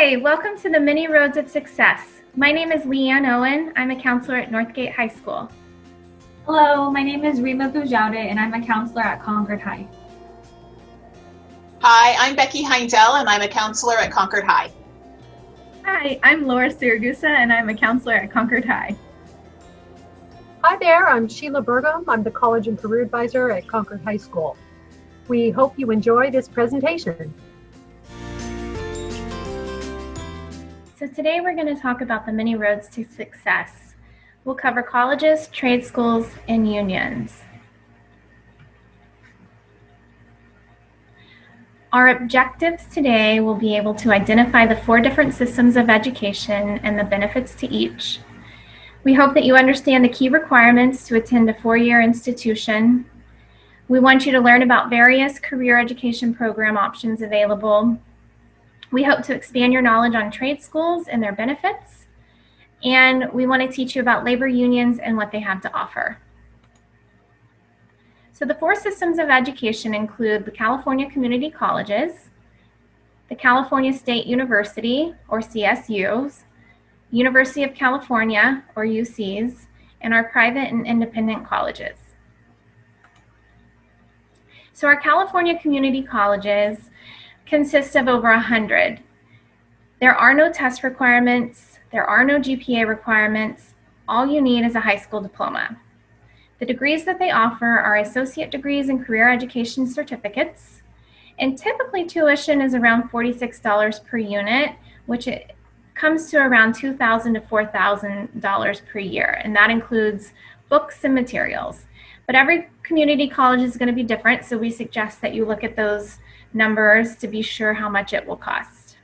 Hi, welcome to the Many Roads of Success. My name is Leanne Owen. I'm a counselor at Northgate High School. Hello, my name is Rima Bujaude and I'm a counselor at Concord High. Hi, I'm Becky Heindel and I'm a counselor at Concord High. Hi, I'm Laura Siragusa and I'm a counselor at Concord High. Hi there, I'm Sheila Burgum. I'm the College and Career Advisor at Concord High School. We hope you enjoy this presentation. So today we're going to talk about the many roads to success. We'll cover colleges, trade schools, and unions. Our objectives today will be able to identify the 4 different systems of education and the benefits to each. We hope that you understand the key requirements to attend a 4-year institution. We want you to learn about various career education program options available. We hope to expand your knowledge on trade schools and their benefits. And we want to teach you about labor unions and what they have to offer. So the 4 systems of education include the California Community Colleges, the California State University, or CSUs, University of California, or UCs, and our private and independent colleges. So our California Community Colleges consist of over 100. There are no test requirements, there are no GPA requirements. All you need is a high school diploma. The degrees that they offer are associate degrees and career education certificates, and typically tuition is around $46 per unit, which it comes to around $2,000 to $4,000 per year, and that includes books and materials. But every community college is going to be different, so we suggest that you look at those numbers to be sure how much it will cost.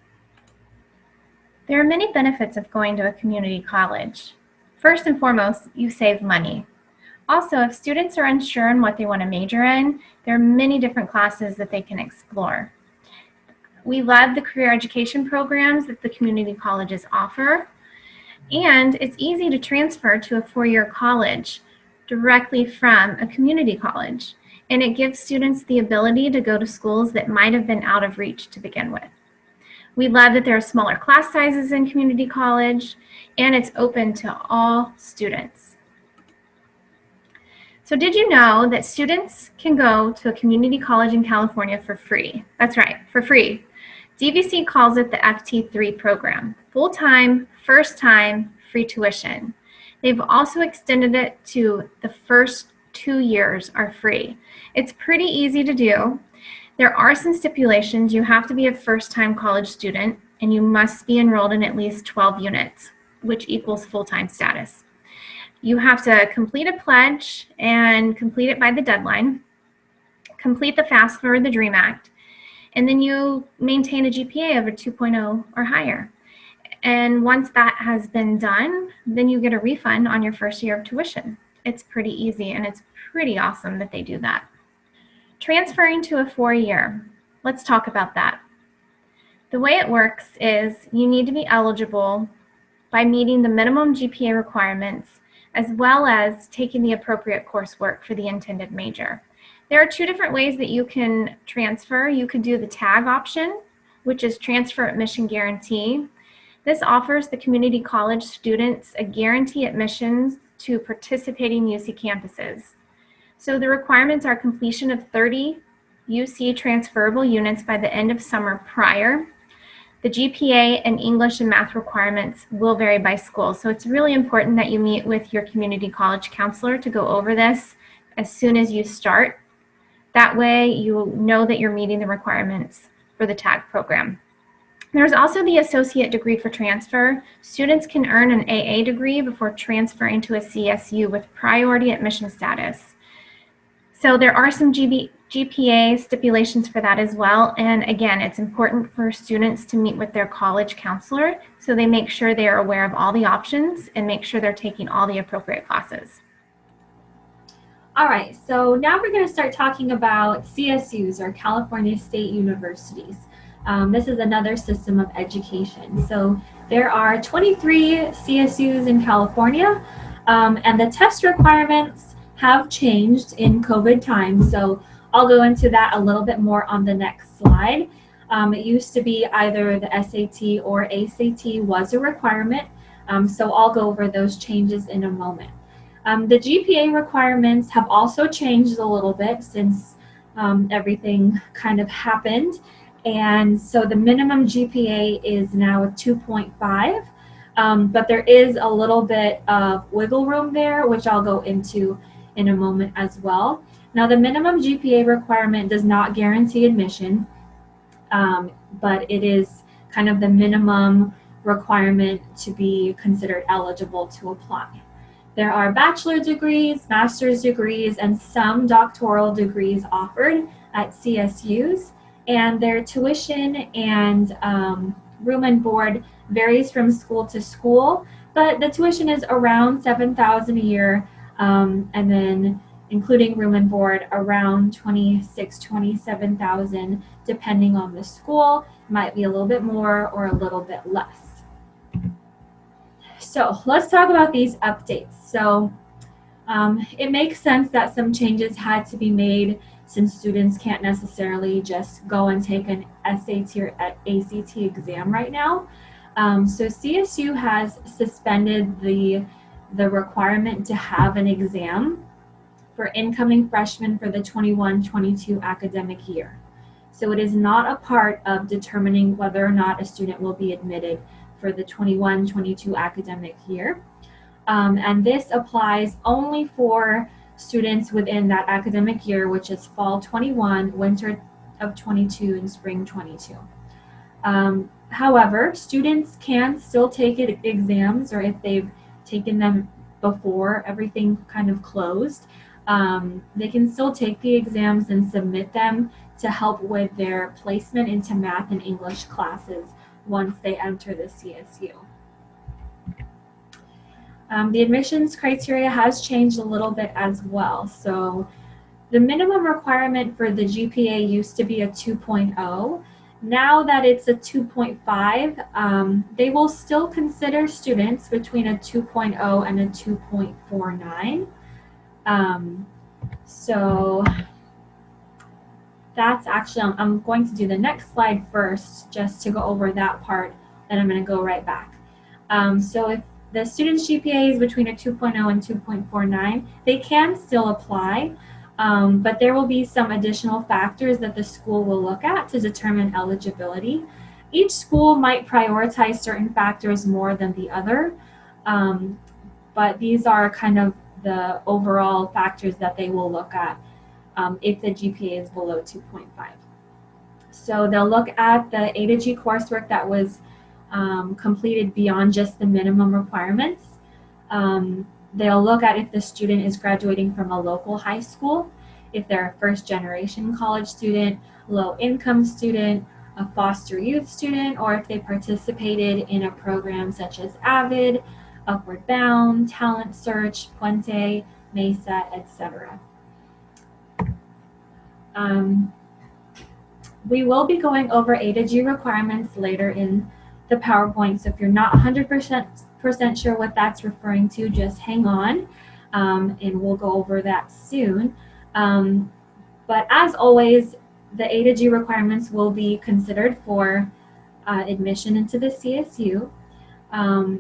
There are many benefits of going to a community college. First and foremost, you save money. Also, if students are unsure on what they want to major in, there are many different classes that they can explore. We love the career education programs that the community colleges offer, and it's easy to transfer to a 4-year college directly from a community college. And it gives students the ability to go to schools that might have been out of reach to begin with. We love that there are smaller class sizes in community college, and it's open to all students. So did you know that students can go to a community college in California for free? That's right, for free. DVC calls it the FT3 program, full-time, first-time, free tuition. They've also extended it to the first 2 years are free. It's pretty easy to do. There are some stipulations. You have to be a first-time college student, and you must be enrolled in at least 12 units, which equals full-time status. You have to complete a pledge and complete it by the deadline, complete the FAFSA or the DREAM Act, and then you maintain a GPA of a 2.0 or higher. And once that has been done, then you get a refund on your first year of tuition. It's pretty easy, and it's pretty awesome that they do that. Transferring to a 4-year, let's talk about that. The way it works is you need to be eligible by meeting the minimum GPA requirements as well as taking the appropriate coursework for the intended major. There are 2 different ways that you can transfer. You could do the TAG option, which is Transfer Admission Guarantee. This offers the community college students a guarantee admissions to participating UC campuses. So the requirements are completion of 30 UC transferable units by the end of summer prior. The GPA and English and math requirements will vary by school. So it's really important that you meet with your community college counselor to go over this as soon as you start. That way you know that you're meeting the requirements for the TAG program. There's also the associate degree for transfer. Students can earn an AA degree before transferring to a CSU with priority admission status. So there are some GPA stipulations for that as well. And again, it's important for students to meet with their college counselor so they make sure they are aware of all the options and make sure they're taking all the appropriate classes. All right, so now we're going to start talking about CSUs, or California State Universities. This is another system of education. So there are 23 CSUs in California, and the test requirements have changed in COVID times. So I'll go into that a little bit more on the next slide. It used to be either the SAT or ACT was a requirement, so I'll go over those changes in a moment. The GPA requirements have also changed a little bit since everything kind of happened. And so the minimum GPA is now a 2.5, but there is a little bit of wiggle room there, which I'll go into in a moment as well. Now, the minimum GPA requirement does not guarantee admission, but it is kind of the minimum requirement to be considered eligible to apply. There are bachelor degrees, master's degrees, and some doctoral degrees offered at CSUs, and their tuition and room and board varies from school to school, but the tuition is around $7,000 a year, and then including room and board around $26,000, $27,000, depending on the school. It might be a little bit more or a little bit less. So let's talk about these updates. So it makes sense that some changes had to be made since students can't necessarily just go and take an SAT or ACT exam right now. So CSU has suspended the requirement to have an exam for incoming freshmen for the 21-22 academic year. So it is not a part of determining whether or not a student will be admitted for the 21-22 academic year. And this applies only for students within that academic year, which is fall 21, winter of 22, and spring 22. However, students can still take exams, or if they've taken them before everything kind of closed, they can still take the exams and submit them to help with their placement into math and English classes once they enter the CSU. The admissions criteria has changed a little bit as well. So the minimum requirement for the GPA used to be a 2.0. Now that it's a 2.5, they will still consider students between a 2.0 and a 2.49. So that's actually, I'm going to do the next slide first just to go over that part, then I'm going to go right back. So if the student's GPA is between a 2.0 and 2.49, they can still apply, but there will be some additional factors that the school will look at to determine eligibility. Each school might prioritize certain factors more than the other, but these are kind of the overall factors that they will look at if the GPA is below 2.5. So they'll look at the A to G coursework that was completed beyond just the minimum requirements. They'll look at if the student is graduating from a local high school, if they're a first generation college student, low income student, a foster youth student, or if they participated in a program such as AVID, Upward Bound, Talent Search, Puente, MESA, etc. We will be going over A to G requirements later in the PowerPoint, so if you're not 100% sure what that's referring to, just hang on, and we'll go over that soon. But as always, the A to G requirements will be considered for admission into the CSU.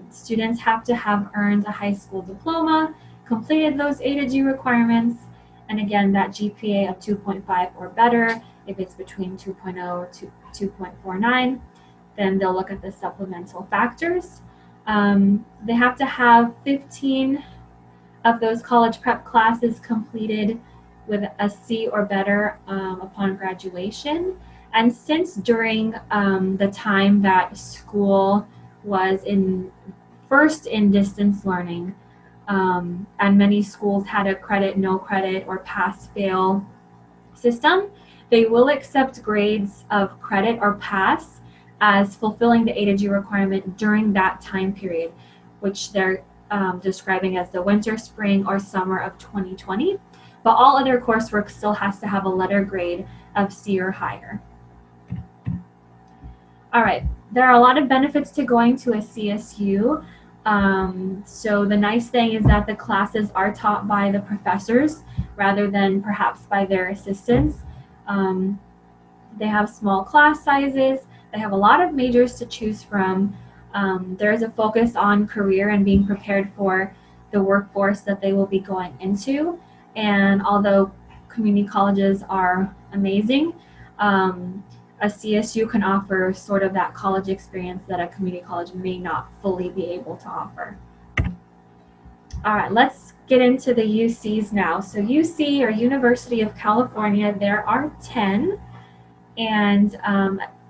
Students have to have earned a high school diploma, completed those A to G requirements, and again, that GPA of 2.5 or better. If it's between 2.0 to 2.49, then they'll look at the supplemental factors. They have to have 15 of those college prep classes completed with a C or better upon graduation. And since during the time that school was first in distance learning, and many schools had a credit, no credit, or pass-fail system, they will accept grades of credit or pass as fulfilling the A to G requirement during that time period, which they're describing as the winter, spring, or summer of 2020. But all other coursework still has to have a letter grade of C or higher. All right, there are a lot of benefits to going to a CSU. So the nice thing is that the classes are taught by the professors rather than perhaps by their assistants. They have small class sizes. They have a lot of majors to choose from. There's a focus on career and being prepared for the workforce that they will be going into. And although community colleges are amazing, a CSU can offer sort of that college experience that a community college may not fully be able to offer. All right, let's get into the UCs now. So UC, or University of California, there are 10, and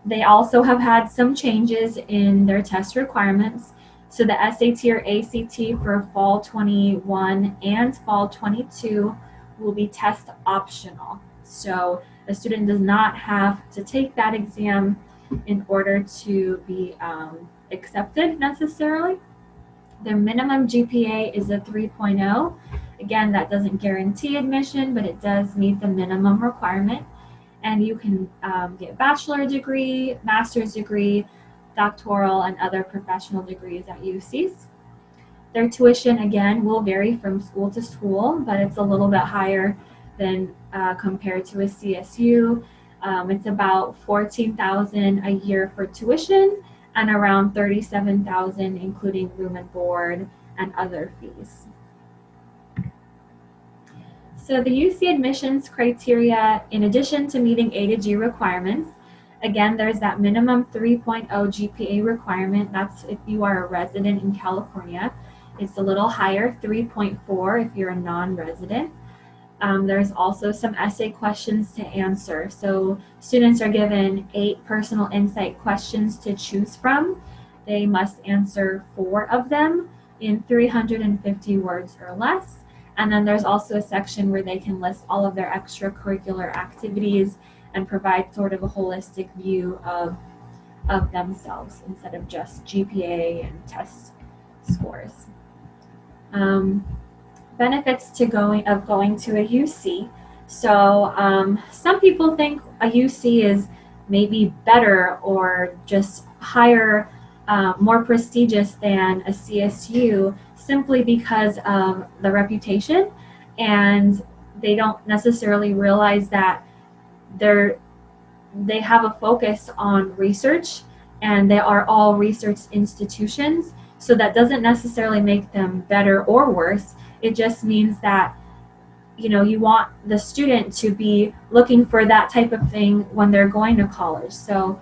they also have had some changes in their test requirements. So the SAT or ACT for fall 21 and fall 22 will be test optional. So a student does not have to take that exam in order to be accepted necessarily. Their minimum GPA is a 3.0. Again, that doesn't guarantee admission, but it does meet the minimum requirement. And you can get a bachelor degree, master's degree, doctoral, and other professional degrees at UCs. Their tuition, again, will vary from school to school, but it's a little bit higher than compared to a CSU. It's about $14,000 a year for tuition and around $37,000 including room and board and other fees. So the UC admissions criteria, in addition to meeting A to G requirements, again, there's that minimum 3.0 GPA requirement. That's if you are a resident in California. It's a little higher, 3.4 if you're a non-resident. There's also some essay questions to answer. So students are given 8 personal insight questions to choose from. They must answer 4 of them in 350 words or less. And then there's also a section where they can list all of their extracurricular activities and provide sort of a holistic view of themselves instead of just GPA and test scores. Benefits to going to a UC. So some people think a UC is maybe better or just higher, more prestigious than a CSU simply because of the reputation, and they don't necessarily realize that they have a focus on research, and they are all research institutions. So that doesn't necessarily make them better or worse. It just means that, you know, you want the student to be looking for that type of thing when they're going to college. So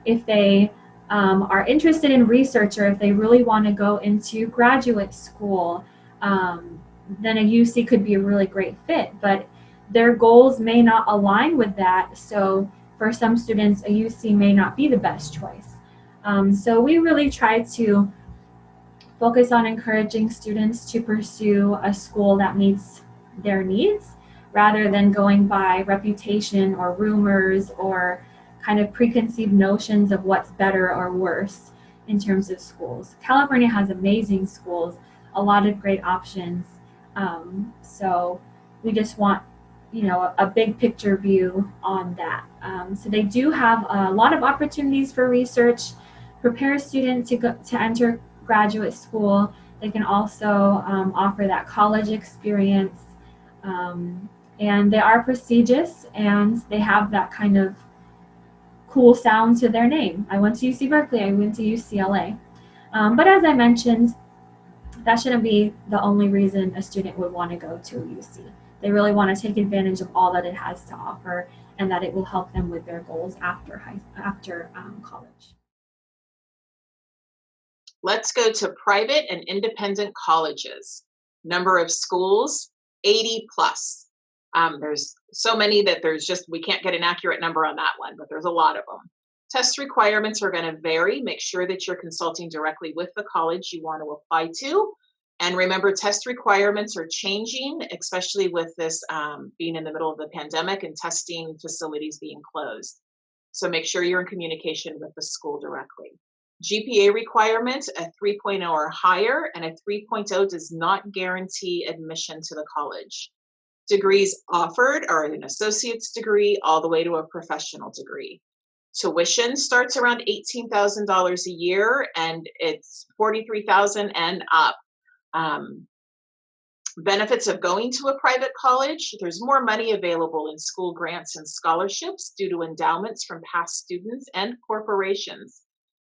if they are interested in research, or if they really want to go into graduate school, then a UC could be a really great fit. But their goals may not align with that. So for some students, a UC may not be the best choice. So we really try to focus on encouraging students to pursue a school that meets their needs rather than going by reputation or rumors or kind of preconceived notions of what's better or worse in terms of schools. California has amazing schools, a lot of great options. So we just want, you know, a big picture view on that. So they do have a lot of opportunities for research, prepare a student to enter graduate school. They can also offer that college experience, and they are prestigious, and they have that kind of cool sound to their name. I went to UC Berkeley, I went to UCLA. But as I mentioned, that shouldn't be the only reason a student would want to go to a UC. They really want to take advantage of all that it has to offer, and that it will help them with their goals after college. Let's go to private and independent colleges. Number of schools, 80 plus. There's so many that we can't get an accurate number on that one, but there's a lot of them. Test requirements are going to vary. Make sure that you're consulting directly with the college you want to apply to. And remember, test requirements are changing, especially with this being in the middle of the pandemic and testing facilities being closed. So make sure you're in communication with the school directly. GPA requirement, a 3.0 or higher, and a 3.0 does not guarantee admission to the college. Degrees offered are an associate's degree all the way to a professional degree. Tuition starts around $18,000 a year, and it's $43,000 and up. Benefits of going to a private college: there's more money available in school grants and scholarships due to endowments from past students and corporations.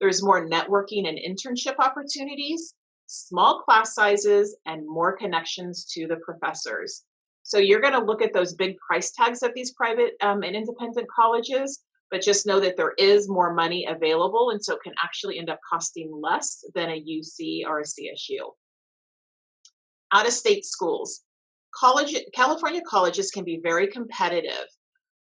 There's more networking and internship opportunities, small class sizes, and more connections to the professors. So you're going to look at those big price tags of these private and independent colleges, but just know that there is more money available, and so it can actually end up costing less than a UC or a CSU. Out-of-state schools. California colleges can be very competitive.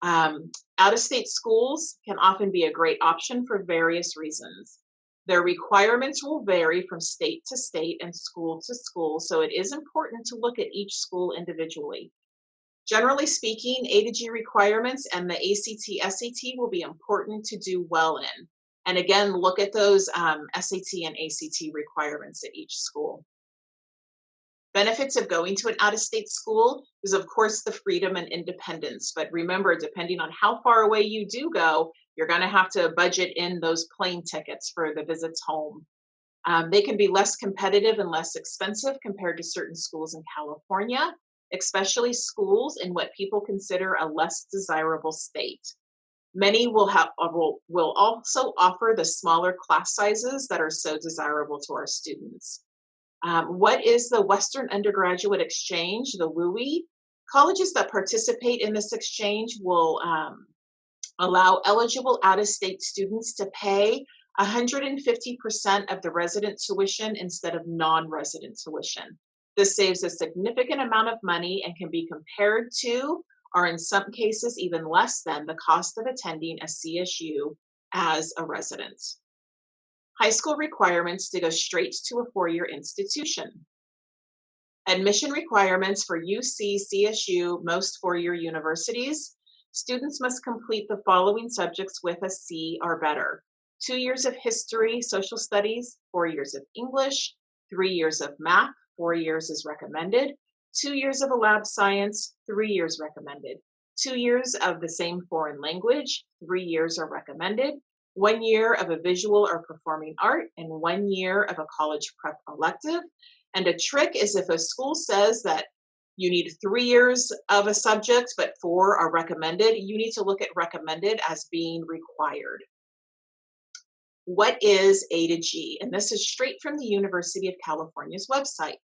Out-of-state schools can often be a great option for various reasons. Their requirements will vary from state to state and school to school, so it is important to look at each school individually. Generally speaking, A to G requirements and the ACT, SAT will be important to do well in. And again, look at those SAT and ACT requirements at each school. Benefits of going to an out-of-state school is, of course, the freedom and independence. But remember, depending on how far away you do go, you're going to have to budget in those plane tickets for the visits home. They can be less competitive and less expensive compared to certain schools in California, especially schools in what people consider a less desirable state. Many will also offer the smaller class sizes that are so desirable to our students. What is the Western Undergraduate Exchange, the WUI? Colleges that participate in this exchange will allow eligible out-of-state students to pay 150% of the resident tuition instead of non-resident tuition. This saves a significant amount of money and can be compared to, or in some cases even less than, the cost of attending a CSU as a resident. High school requirements to go straight to a four-year institution. Admission requirements for UC, CSU, most four-year universities. Students must complete the following subjects with a C or better: 2 years of history, social studies, 4 years of English, 3 years of math, 4 years is recommended, 2 years of a lab science, 3 years recommended, 2 years of the same foreign language, 3 years are recommended, 1 year of a visual or performing art, and 1 year of a college prep elective. And a trick is if a school says that you need 3 years of a subject, but 4 are recommended, you need to look at recommended as being required. What is A to G? And this is straight from the University of California's website.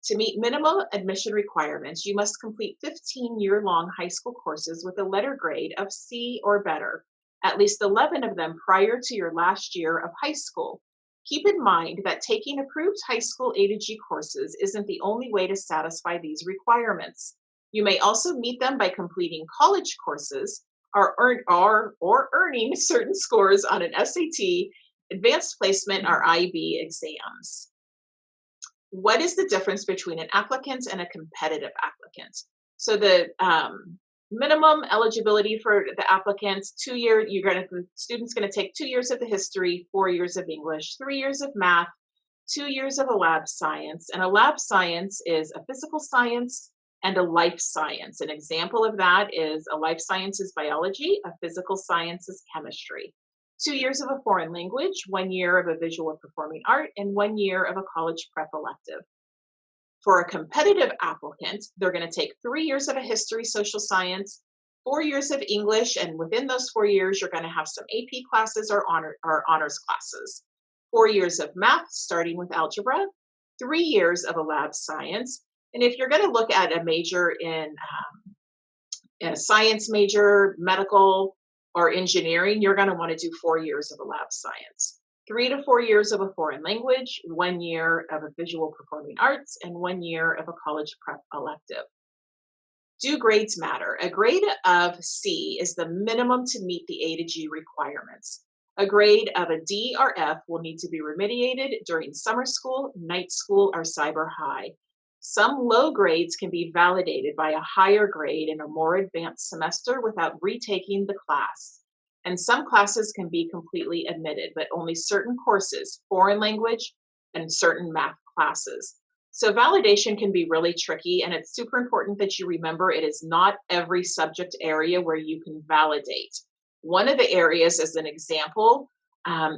To meet minimum admission requirements, you must complete 15-year-long high school courses with a letter grade of C or better, at least 11 of them prior to your last year of high school. Keep in mind that taking approved high school A to G courses isn't the only way to satisfy these requirements. You may also meet them by completing college courses or earning certain scores on an SAT, advanced placement, or IB exams. What is the difference between an applicant and a competitive applicant? So the minimum eligibility for the applicants, 2 year, the student's going to take 2 years of the history, 4 years of English, 3 years of math, 2 years of a lab science. And a lab science is a physical science and a life science. An example of that is a life science is biology, a physical science is chemistry. 2 years of a foreign language, 1 year of a visual or performing art, and 1 year of a college prep elective. For a competitive applicant, they're going to take 3 years of a history, social science, 4 years of English, and within those 4 years, you're going to have some AP classes or honors classes. 4 years of math, starting with algebra, 3 years of a lab science. And if you're going to look at a major in a science major, medical, or engineering, you're going to want to do 4 years of a lab science. 3 to 4 years of a foreign language, 1 year of a visual performing arts, and 1 year of a college prep elective. Do grades matter? A grade of C is the minimum to meet the A to G requirements. A grade of a D or F will need to be remediated during summer school, night school, or cyber high. Some low grades can be validated by a higher grade in a more advanced semester without retaking the class. And some classes can be completely admitted, but only certain courses, foreign language, and certain math classes. So validation can be really tricky, and it's super important that you remember it is not every subject area where you can validate. One of the areas, as an example,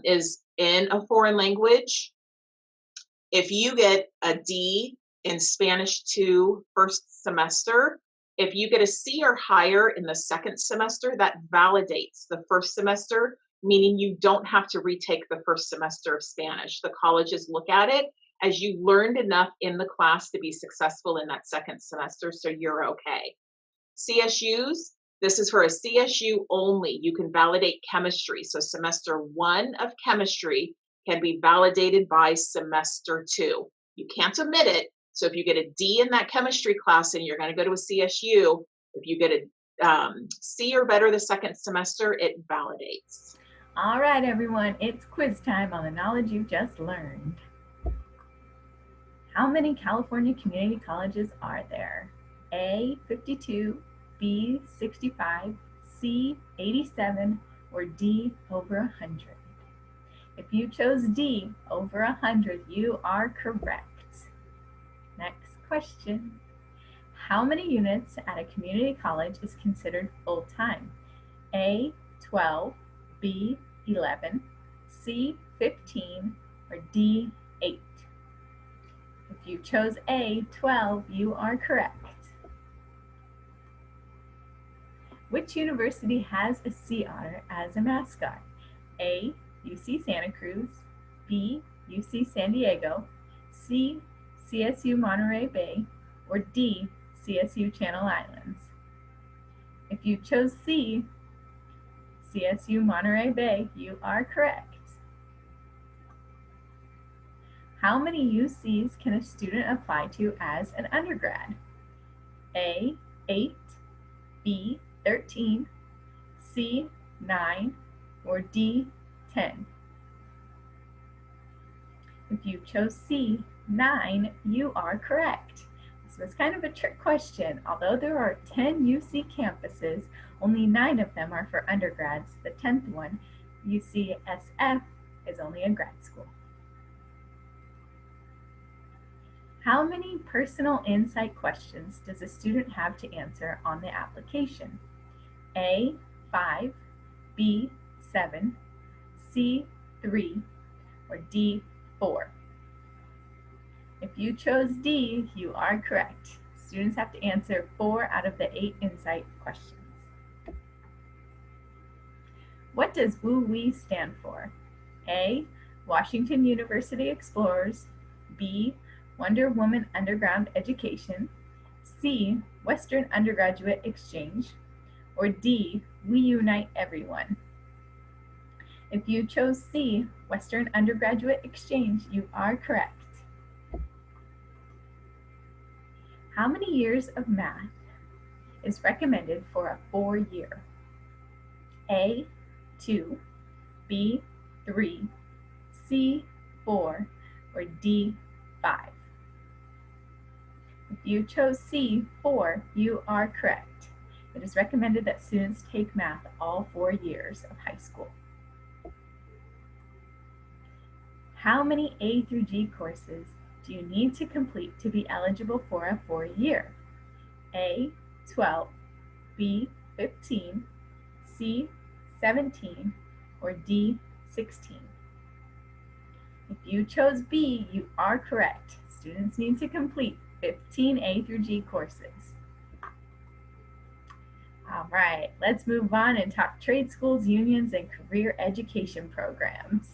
is in a foreign language. If you get a D in Spanish 2 first semester. If you get a C or higher in the second semester, that validates the first semester, meaning you don't have to retake the first semester of Spanish. The colleges look at it as you learned enough in the class to be successful in that second semester, so you're okay. CSUs, this is for a CSU only. You can validate chemistry. So semester 1 of chemistry can be validated by semester 2. You can't omit it. So if you get a D in that chemistry class and you're going to go to a CSU, if you get a C or better the second semester, it validates. All right, everyone, it's quiz time on the knowledge you've just learned. How many California community colleges are there? A, 52, B, 65, C, 87, or D, over 100? If you chose D, over 100, you are correct. Next question. How many units at a community college is considered full-time? A, 12, B, 11, C, 15, or D, 8? If you chose A, 12, you are correct. Which university has a sea otter as a mascot? A, UC Santa Cruz, B, UC San Diego, C, CSU Monterey Bay, or D, CSU Channel Islands? If you chose C, CSU Monterey Bay, you are correct. How many UCs can a student apply to as an undergrad? A, 8, B, 13, C, 9, or D, 10? If you chose C, 9, you are correct. This was kind of a trick question. Although there are 10 UC campuses, only 9 of them are for undergrads. The 10th one, UCSF, is only a grad school. How many personal insight questions does a student have to answer on the application? A, 5, B, 7, C, 3, or D, 4? If you chose D, you are correct. Students have to answer 4 out of the 8 insight questions. What does WUWE stand for? A, Washington University Explorers, B, Wonder Woman Underground Education, C, Western Undergraduate Exchange, or D, We Unite Everyone? If you chose C, Western Undergraduate Exchange, you are correct. How many years of math is recommended for a 4-year? A, 2, B, 3, C, 4, or D, 5? If you chose C, 4, you are correct. It is recommended that students take math all 4 years of high school. How many A through G courses do you need to complete to be eligible for a 4-year? A, 12, B, 15, C, 17, or D, 16? If you chose B, you are correct. Students need to complete 15 A through G courses. All right, let's move on and talk trade schools, unions, and career education programs.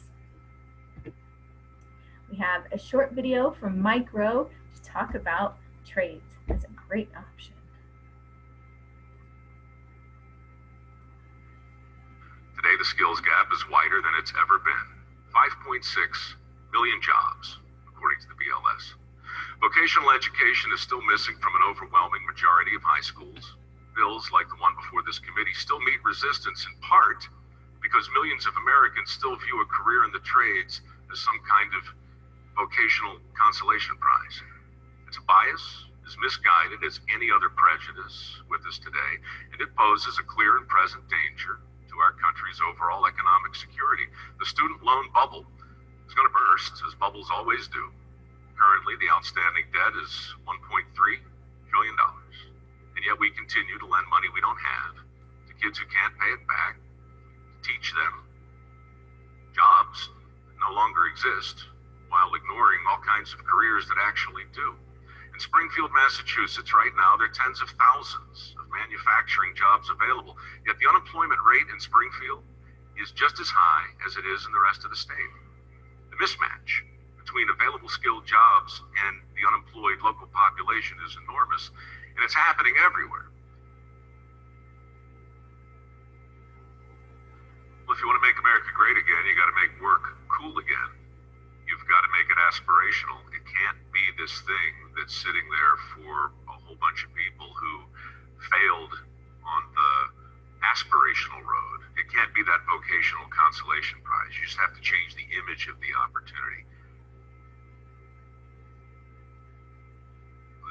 We have a short video from Mike Rowe to talk about trades as a great option. Today, the skills gap is wider than it's ever been. 5.6 million jobs, according to the BLS. Vocational education is still missing from an overwhelming majority of high schools. Bills like the one before this committee still meet resistance in part because millions of Americans still view a career in the trades as some kind of vocational consolation prize. It's a bias, as misguided as any other prejudice with us today, and it poses a clear and present danger to our country's overall economic security. The student loan bubble is going to burst, as bubbles always do. Currently, the outstanding debt is $1.3 trillion, and yet we continue to lend money we don't have to kids who can't pay it back, to teach them jobs that no longer exist, while ignoring all kinds of careers that actually do. In Springfield, Massachusetts, right now, there are tens of thousands of manufacturing jobs available, yet the unemployment rate in Springfield is just as high as it is in the rest of the state. The mismatch between available skilled jobs and the unemployed local population is enormous, and it's happening everywhere. Well, if you want to make America great again, you got to make work cool again. You've got to make it aspirational. It can't be this thing that's sitting there for a whole bunch of people who failed on the aspirational road. It can't be that vocational consolation prize. You just have to change the image of the opportunity.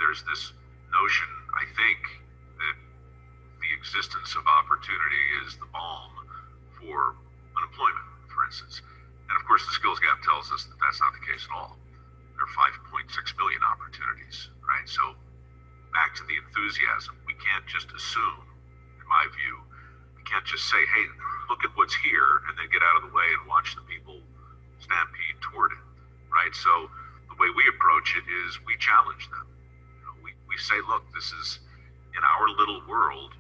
There's this notion, I think, that the existence of opportunity is the balm for unemployment, for instance. And of course, the skills gap tells us that that's not the case at all. There are 5.6 million opportunities, right? So back to the enthusiasm. We can't just assume, in my view, we can't just say, hey, look at what's here, and then get out of the way and watch the people stampede toward it, right? So the way we approach it is we challenge them. We say, look, this is, in our little world,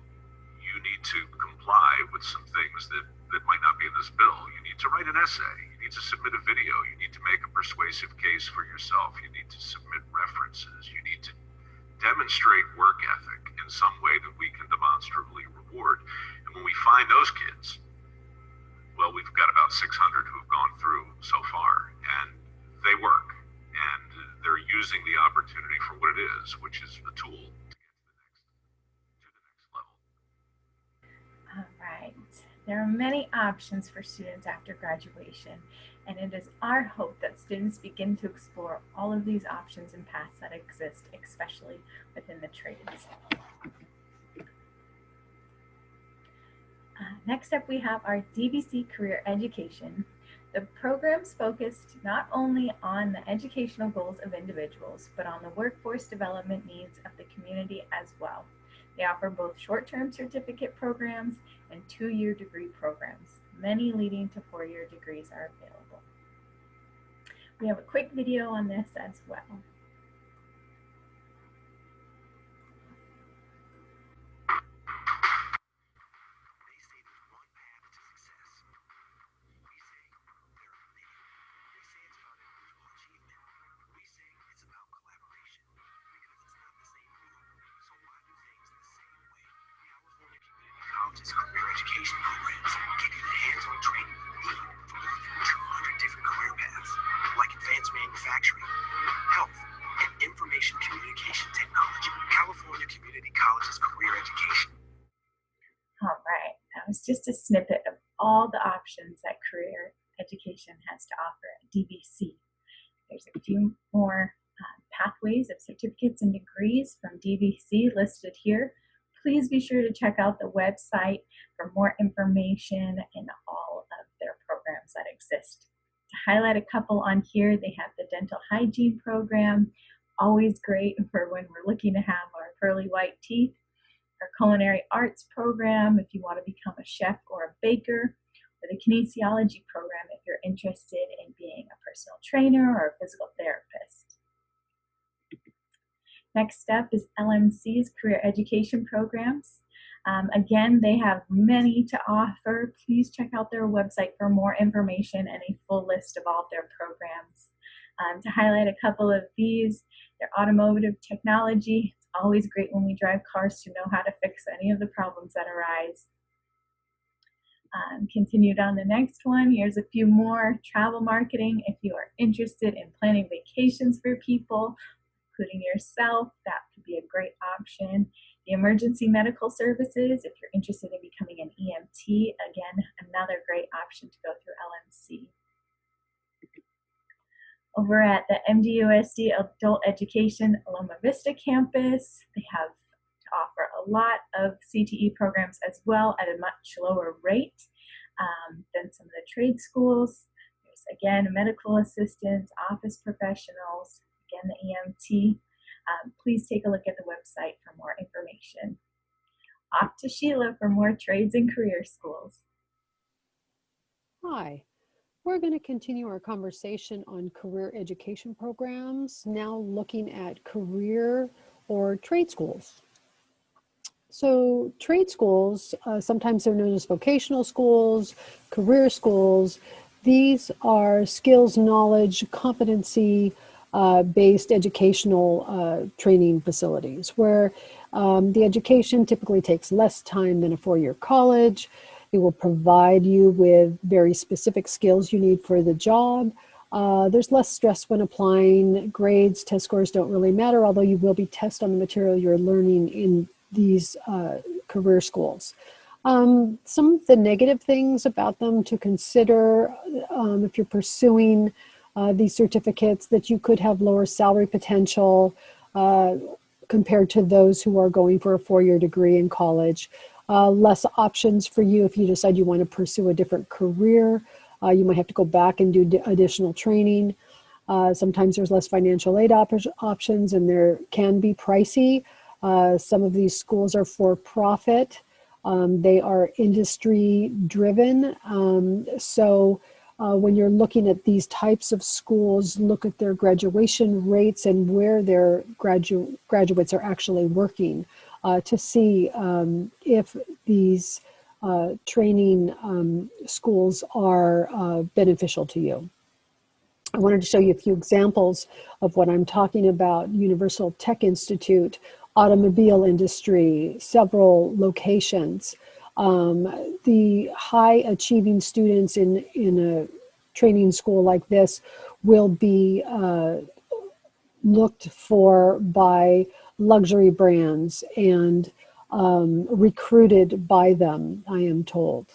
you need to comply with some things that might not be in this bill. You need to write an essay. You need to submit a video. You need to make a persuasive case for yourself. You need to submit references. You need to demonstrate work ethic in some way that we can demonstrably reward. And when we find those kids, well, we've got about 600 who've gone through so far, and they work. And they're using the opportunity for what it is, which is a tool to get to the next level. All right. There are many options for students after graduation, and it is our hope that students begin to explore all of these options and paths that exist, especially within the trades. Next up, we have our DVC Career Education. The program's focused not only on the educational goals of individuals, but on the workforce development needs of the community as well. They offer both short-term certificate programs and 2-year degree programs. Many leading to 4-year degrees are available. We have a quick video on this as well. Career education programs give you the hands-on training you need for more than 200 different career paths, like advanced manufacturing, health, and information communication technology. California Community College's career education. All right, that was just a snippet of all the options that career education has to offer at DVC. There's a few more pathways of certificates and degrees from DVC listed here. Please be sure to check out the website for more information and all of their programs that exist. To highlight a couple on here, they have the dental hygiene program, always great for when we're looking to have our pearly white teeth. Our culinary arts program, if you want to become a chef or a baker, or the kinesiology program if you're interested in being a personal trainer or a physical therapist. Next up is LMC's career education programs. Again, they have many to offer. Please check out their website for more information and a full list of all of their programs. To highlight a couple of these, their automotive technology. It's always great when we drive cars to know how to fix any of the problems that arise. Continued on the next one, here's a few more. Travel marketing, if you are interested in planning vacations for people, including yourself, that could be a great option. The emergency medical services, if you're interested in becoming an EMT, again, another great option to go through LMC. Over at the MDUSD Adult Education Loma Vista campus, they have to offer a lot of CTE programs as well at a much lower rate than some of the trade schools. There's again medical assistants, office professionals, again the EMT. Please take a look at the website for more information. Off to Sheila for more trades and career schools. Hi, We're going to continue our conversation on career education programs, now looking at career or trade schools. So trade schools, sometimes they're known as vocational schools, career schools. These are skills, knowledge, competency based educational training facilities where the education typically takes less time than a four-year college. It will provide you with very specific skills you need for the job. There's less stress when applying. Grades, test scores don't really matter, although you will be tested on the material you're learning in these career schools. Some of the negative things about them to consider if you're pursuing these certificates, that you could have lower salary potential compared to those who are going for a four-year degree in college. Less options for you if you decide you want to pursue a different career. You might have to go back and do additional training. Sometimes there's less financial aid options, and there can be pricey. Some of these schools are for profit. They are industry driven. So when you're looking at these types of schools, look at their graduation rates and where their graduates are actually working to see if these training schools are beneficial to you. I wanted to show you a few examples of what I'm talking about. Universal Tech Institute, automobile industry, several locations. The high achieving students in a training school like this will be looked for by luxury brands and recruited by them, I am told.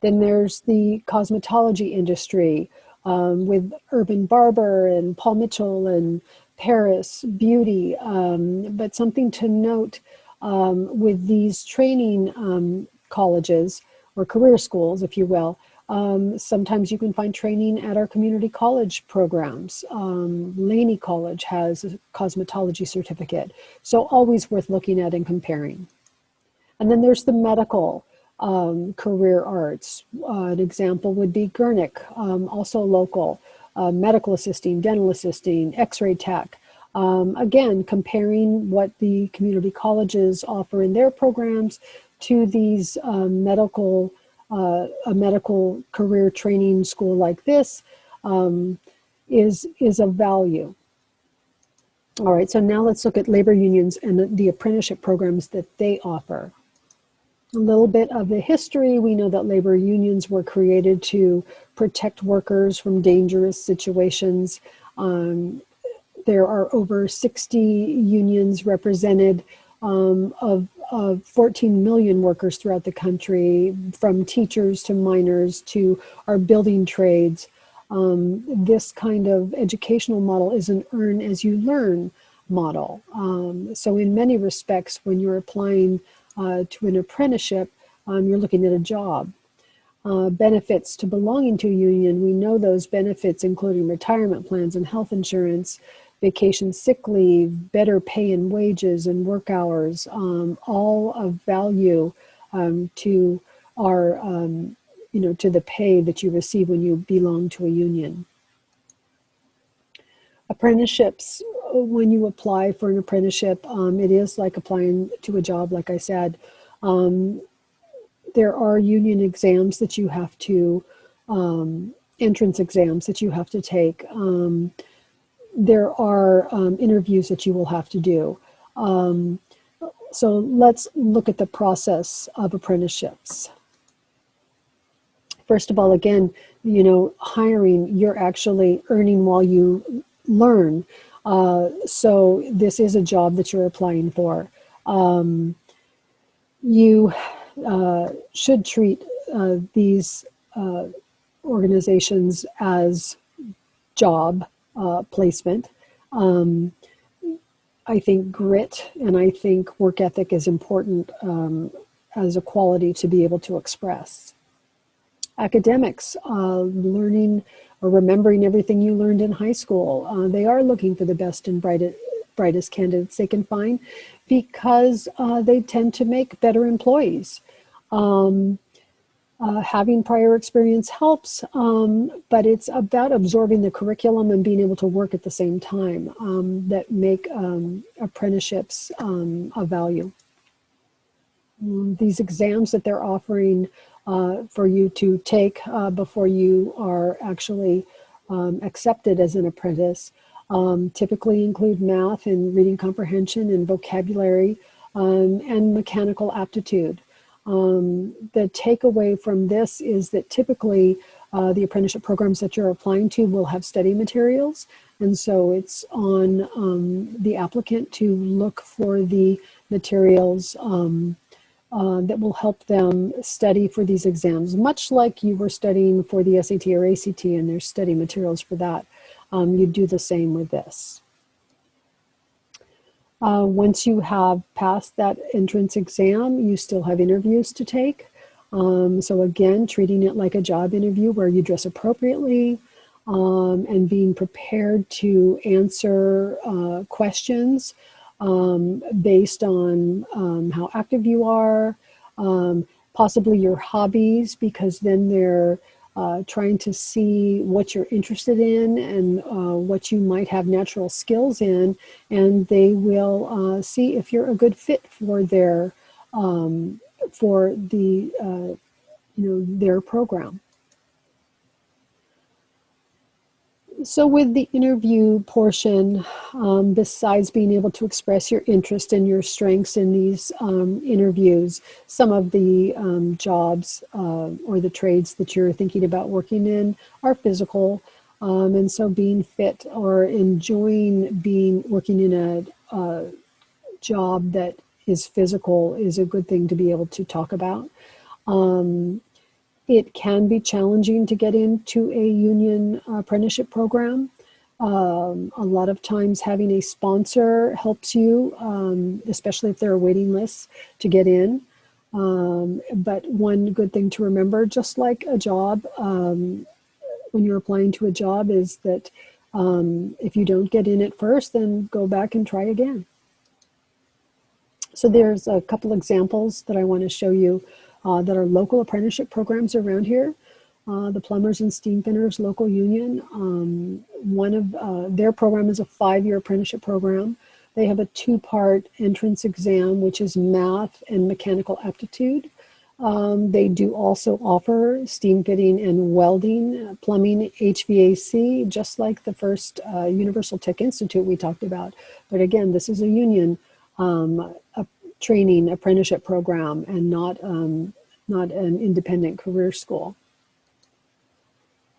Then there's the cosmetology industry with Urban Barber and Paul Mitchell and Paris Beauty. But something to note with these training colleges or career schools, if you will, sometimes you can find training at our community college programs. Laney College has a cosmetology certificate, so always worth looking at and comparing. And then there's the medical career arts. An example would be Gurnick, also local, medical assisting, dental assisting, x-ray tech. Again, comparing what the community colleges offer in their programs to these a medical career training school like this is of value. All right, so now let's look at labor unions and the apprenticeship programs that they offer. A little bit of the history. We know that labor unions were created to protect workers from dangerous situations. There are over 60 unions represented of 14 million workers throughout the country, from teachers to miners to our building trades. This kind of educational model is an earn as you learn model. So in many respects, when you're applying to an apprenticeship, you're looking at a job. Benefits to belonging to a union, we know those benefits including retirement plans and health insurance, vacation sick leave, better pay and wages and work hours, all of value to our, to the pay that you receive when you belong to a union. Apprenticeships, when you apply for an apprenticeship, it is like applying to a job, like I said. There are union exams that you have to, entrance exams that you have to take. There are interviews that you will have to do. So let's look at the process of apprenticeships. First of all, again, hiring, you're actually earning while you learn. So this is a job that you're applying for. You should treat these organizations as job placement. I think grit and I think work ethic is important as a quality to be able to express. Academics, learning or remembering everything you learned in high school. They are looking for the best and brightest candidates they can find because they tend to make better employees. Having prior experience helps, but it's about absorbing the curriculum and being able to work at the same time that make apprenticeships of value. These exams that they're offering for you to take before you are actually accepted as an apprentice typically include math and reading comprehension and vocabulary and mechanical aptitude. The takeaway from this is that typically the apprenticeship programs that you're applying to will have study materials. And so it's on the applicant to look for the materials that will help them study for these exams, much like you were studying for the SAT or ACT and there's study materials for that. You do the same with this. Once you have passed that entrance exam, you still have interviews to take. So again, treating it like a job interview where you dress appropriately and being prepared to answer questions based on how active you are, possibly your hobbies, because then they're trying to see what you're interested in and what you might have natural skills in, and they will see if you're a good fit for their their program. So with the interview portion, besides being able to express your interest and your strengths in these interviews, some of the jobs or the trades that you're thinking about working in are physical. And so being fit or enjoying working in a job that is physical is a good thing to be able to talk about. It can be challenging to get into a union apprenticeship program. A lot of times having a sponsor helps you, especially if there are waiting lists to get in. But one good thing to remember, just like a job, when you're applying to a job, is that if you don't get in at first, then go back and try again. So there's a couple examples that I want to show you that are local apprenticeship programs around here. The Plumbers and Steam Fitters Local Union, one of their program is a 5-year apprenticeship program. They have a 2-part entrance exam, which is math and mechanical aptitude. They do also offer steam fitting and welding, plumbing, HVAC, just like the first Universal Tech Institute we talked about. But again, this is a union training apprenticeship program and not an independent career school.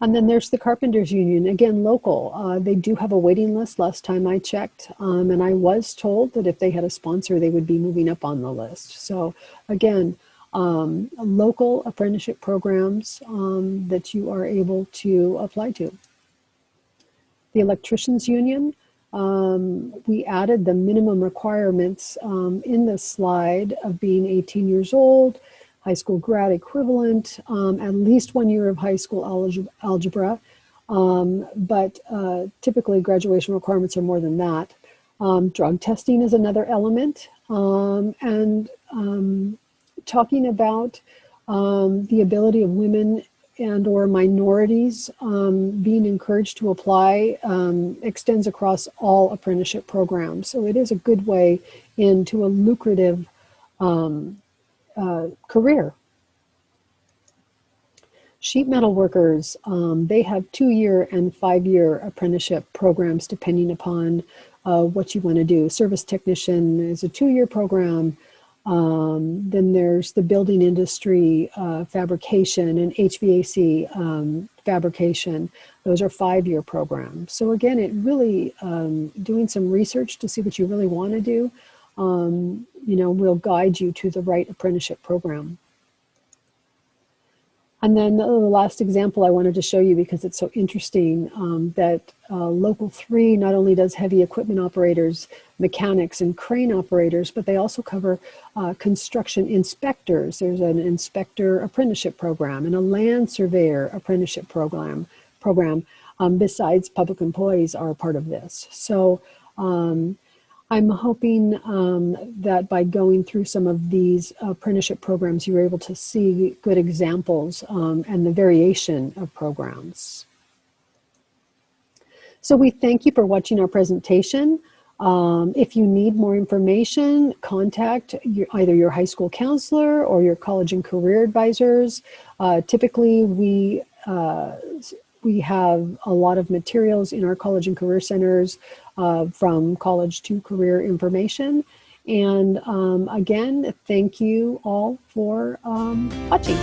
And then there's the Carpenters Union, again, local. They do have a waiting list last time I checked, and I was told that if they had a sponsor, they would be moving up on the list. So again, local apprenticeship programs that you are able to apply to. The Electricians Union, we added the minimum requirements in this slide of being 18 years old, high school grad equivalent, at least 1 year of high school algebra, but typically graduation requirements are more than that. Drug testing is another element, and talking about the ability of women and or minorities being encouraged to apply extends across all apprenticeship programs. So it is a good way into a lucrative career. Sheet metal workers, they have 2-year and 5-year apprenticeship programs depending upon what you want to do. Service technician is a 2-year program. Then there's the building industry, fabrication, and HVAC fabrication. Those are 5-year programs. So again, it really, doing some research to see what you really want to do, will guide you to the right apprenticeship program. And then the last example I wanted to show you because it's so interesting, that Local 3 not only does heavy equipment operators, mechanics, and crane operators, but they also cover construction inspectors. There's an inspector apprenticeship program and a land surveyor apprenticeship program. Besides, public employees are a part of this. So I'm hoping that by going through some of these apprenticeship programs, you're able to see good examples and the variation of programs. So we thank you for watching our presentation. If you need more information, contact either your high school counselor or your college and career advisors. Typically, we have a lot of materials in our college and career centers from college to career information. And again, thank you all for watching.